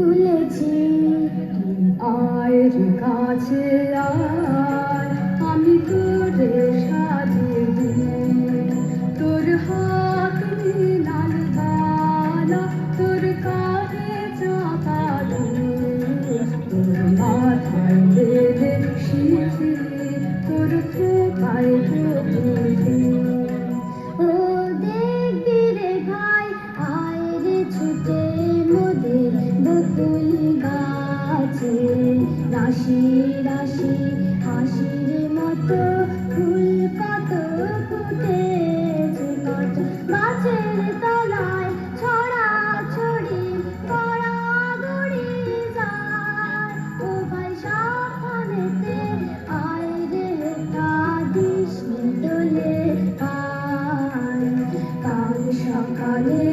তুলেছি। আয় রে কাছে আয়, আমি তোরে সাজিয়ে দিই। তোর হাতে লাল বালা, তোর কাঁধে চাপা দুল, তোর মাথায় বেঁধে সিঁথি, তোর খোঁপায় গোপুর। ও দেখবি রে ভাই, আয় রে ছুটে মোদের বকুল গাছে। রাশি রাশি হাসির মতো ফুল কত ফুটেছে, কত গাছের তলায় ছড়াছড়ি গড়াগড়ি যায়। ও ভাই সাবধানেতে আয় রে, কাঁদিস নে দোলে আয়। কাল সকালে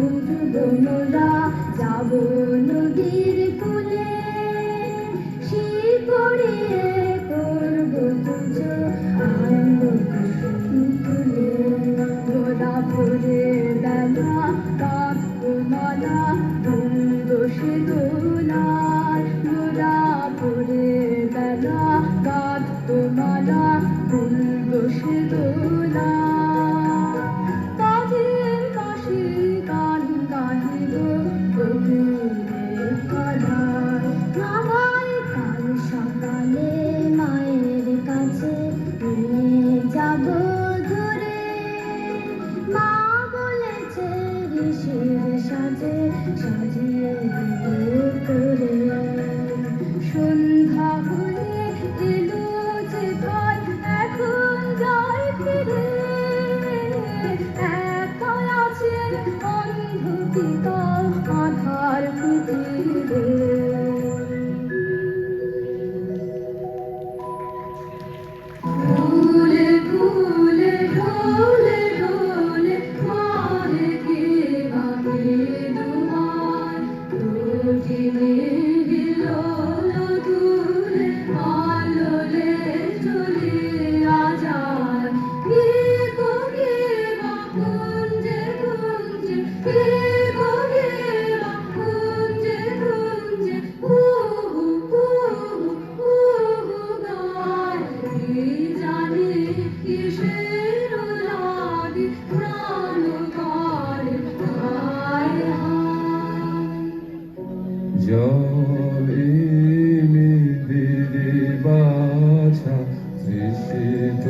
উঠব মোরা, যাব নদীর কূলে। শীত পড়িয়ে করব পুজো, আনব কুসুম তুলে। মোরা ভোরের বেলা কাঁদব মালা, তুলব সে দোলায়। মোরা ভোরের বেলা কাঁদব মালা, তুলব সে দোলায়। কাঁধের কাশি গান গাহিব কোকিলের গলায়। ভাই কাল সকালে মায়ের কাছে নিয়ে যাব ধরে। মা বলেছে ঋষির সাজে সাজিয়ে দেবে করে। সন্ধ্যা হয়ে এলো যে ভাই, এখন যাই ফিরে। একা আছে অন্ধকার আধার কুটিরে। ফুলে ফুলে ঢোলে ঢোলে মারে কে বাঁকে দুয়ার। কঠিনে হিলোলো দুলে আলোলে চলিয়া যায়। কে গো কে বা কুঞ্জে কুঞ্জে, কে গো কে বা কুঞ্জে কুঞ্জে কুহু কুহু কুহু গায়। কে জানে কিসের লাগি প্রাণ করে হায় হায়। জলে নিবিড়ে বাছা তৃষিত